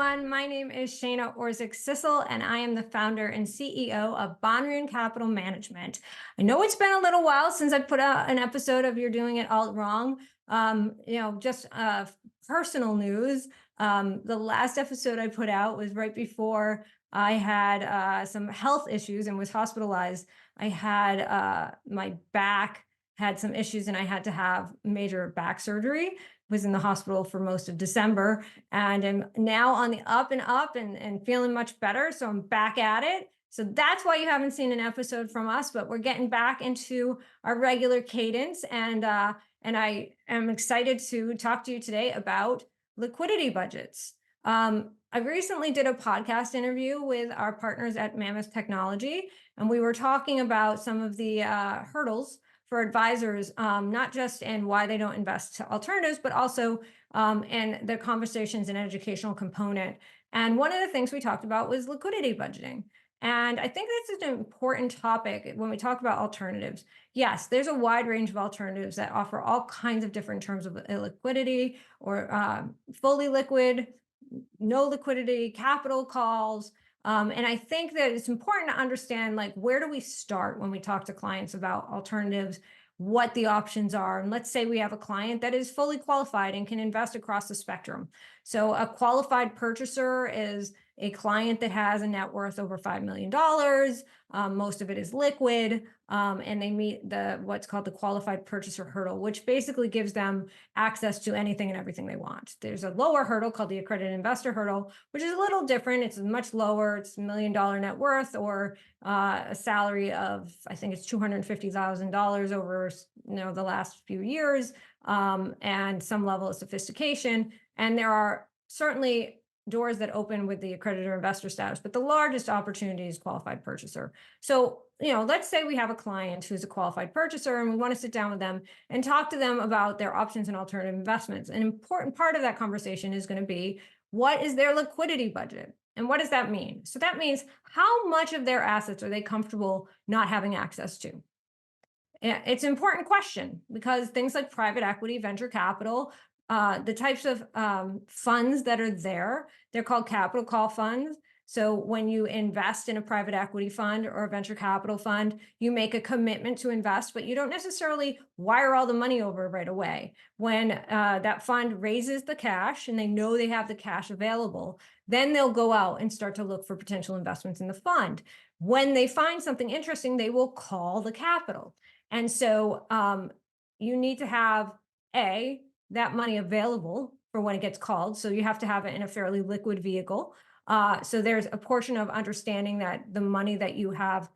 everyone. My name is Shana Orczyk Sissel, and I am the founder and CEO of Banríon Capital Management. I know it's been a little while since I put out an episode of You're Doing It All Wrong. Just personal news. The last episode I put out was right before I had some health issues and was hospitalized. I had my back had some issues and I had to have major back surgery. Was in the hospital for most of December and am now on the up and up and feeling much better. So I'm back at it. So that's why you haven't seen an episode from us, but we're getting back into our regular cadence. And I am excited to talk to you today about liquidity budgets. I recently did a podcast interview with our partners at Mammoth Technology, and we were talking about some of the hurdles for advisors, not just in why they don't invest to alternatives, but also in the conversations and educational component. And one of the things we talked about was liquidity budgeting. And I think this is an important topic when we talk about alternatives. Yes, there's a wide range of alternatives that offer all kinds of different terms of illiquidity or fully liquid, no liquidity, capital calls. And I think that it's important to understand, like, where do we start when we talk to clients about alternatives, what the options are. And let's say we have a client that is fully qualified and can invest across the spectrum. So a qualified purchaser is a client that has a net worth over $5 million. Most of it is liquid, and they meet what's called the qualified purchaser hurdle, which basically gives them access to anything and everything they want. There's a lower hurdle called the accredited investor hurdle, which is a little different. It's much lower. It's $1 million net worth or a salary of, I think it's $250,000 over the last few years, and some level of sophistication. And there are certainly doors that open with the accredited investor status, but the largest opportunity is qualified purchaser. So, let's say we have a client who's a qualified purchaser and we want to sit down with them and talk to them about their options and alternative investments. An important part of that conversation is going to be, what is their liquidity budget? And what does that mean? So that means, how much of their assets are they comfortable not having access to? It's an important question because things like private equity, venture capital, the types of funds that are there, they're called capital call funds. So when you invest in a private equity fund or a venture capital fund, you make a commitment to invest, but you don't necessarily wire all the money over right away. When that fund raises the cash and they know they have the cash available, then they'll go out and start to look for potential investments in the fund. When they find something interesting, they will call the capital. And so you need to have that money available for when it gets called. So you have to have it in a fairly liquid vehicle. So there's a portion of understanding that the money that you have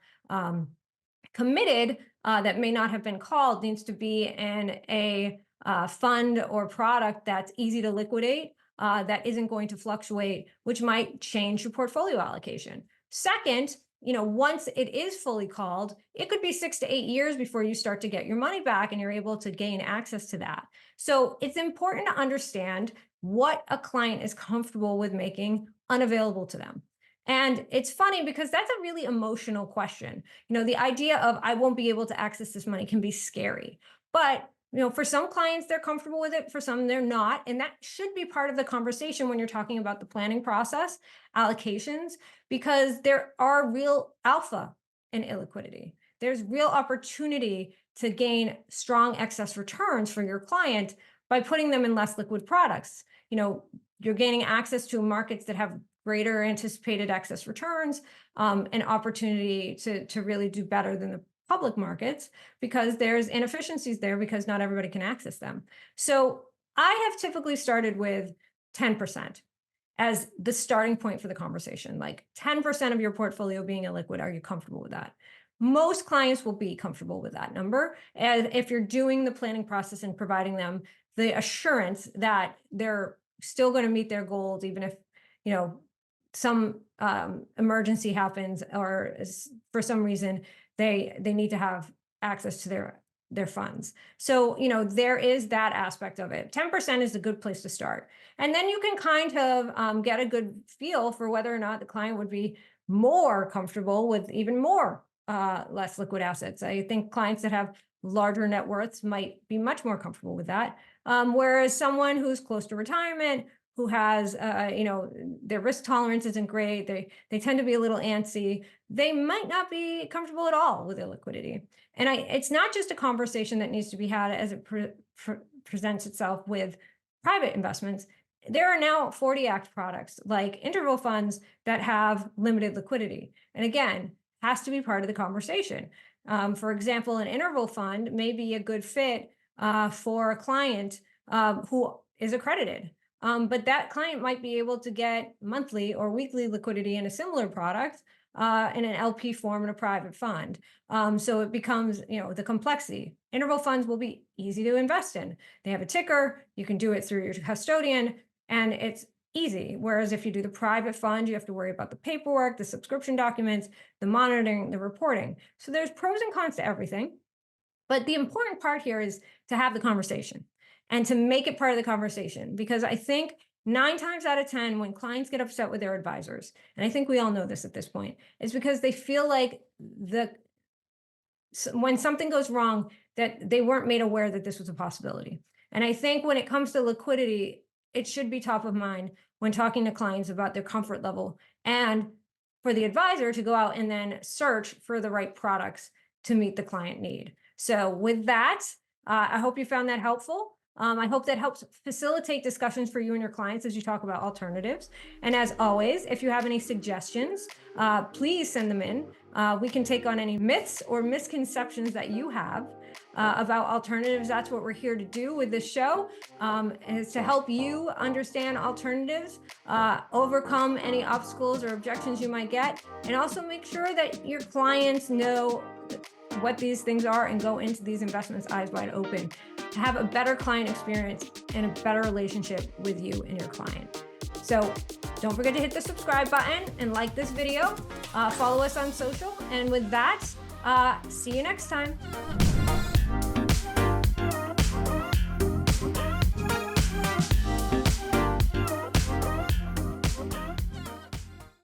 committed that may not have been called needs to be in a fund or product that's easy to liquidate, that isn't going to fluctuate, which might change your portfolio allocation. Second, once it is fully called, it could be 6 to 8 years before you start to get your money back and you're able to gain access to that. So it's important to understand what a client is comfortable with making unavailable to them. And it's funny because that's a really emotional question. The idea of, I won't be able to access this money, can be scary. But for some clients, they're comfortable with it. For some, they're not. And that should be part of the conversation when you're talking about the planning process, allocations, because there are real alpha in illiquidity. There's real opportunity to gain strong excess returns for your client by putting them in less liquid products. You're gaining access to markets that have greater anticipated excess returns, an opportunity to really do better than the public markets, because there's inefficiencies there because not everybody can access them. So I have typically started with 10% as the starting point for the conversation. Like 10% of your portfolio being illiquid, are you comfortable with that? Most clients will be comfortable with that number. And if you're doing the planning process and providing them the assurance that they're still going to meet their goals, even if, some emergency happens or for some reason they need to have access to their funds. So, there is that aspect of it. 10% is a good place to start. And then you can kind of get a good feel for whether or not the client would be more comfortable with even more less liquid assets. I think clients that have larger net worths might be much more comfortable with that. Whereas someone who's close to retirement who has, their risk tolerance isn't great. They tend to be a little antsy. They might not be comfortable at all with illiquidity. And it's not just a conversation that needs to be had as it presents itself with private investments. There are now 40 Act products like interval funds that have limited liquidity. And again, has to be part of the conversation. For example, an interval fund may be a good fit for a client who is accredited. But that client might be able to get monthly or weekly liquidity in a similar product in an LP form in a private fund. So it becomes, the complexity. Interval funds will be easy to invest in. They have a ticker, you can do it through your custodian, and it's easy. Whereas if you do the private fund, you have to worry about the paperwork, the subscription documents, the monitoring, the reporting. So there's pros and cons to everything. But the important part here is to have the conversation and to make it part of the conversation, because I think 9 times out of 10, when clients get upset with their advisors, and I think we all know this at this point, is because they feel like when something goes wrong, that they weren't made aware that this was a possibility. And I think when it comes to liquidity, it should be top of mind when talking to clients about their comfort level, and for the advisor to go out and then search for the right products to meet the client need. So with that, I hope you found that helpful. I hope that helps facilitate discussions for you and your clients as you talk about alternatives. And as always, if you have any suggestions, please send them in. We can take on any myths or misconceptions that you have about alternatives. That's what we're here to do with this show, is to help you understand alternatives, overcome any obstacles or objections you might get, and also make sure that your clients know what these things are and go into these investments eyes wide open to have a better client experience and a better relationship with you and your client. So don't forget to hit the subscribe button and like this video. Follow us on social. And with that, see you next time.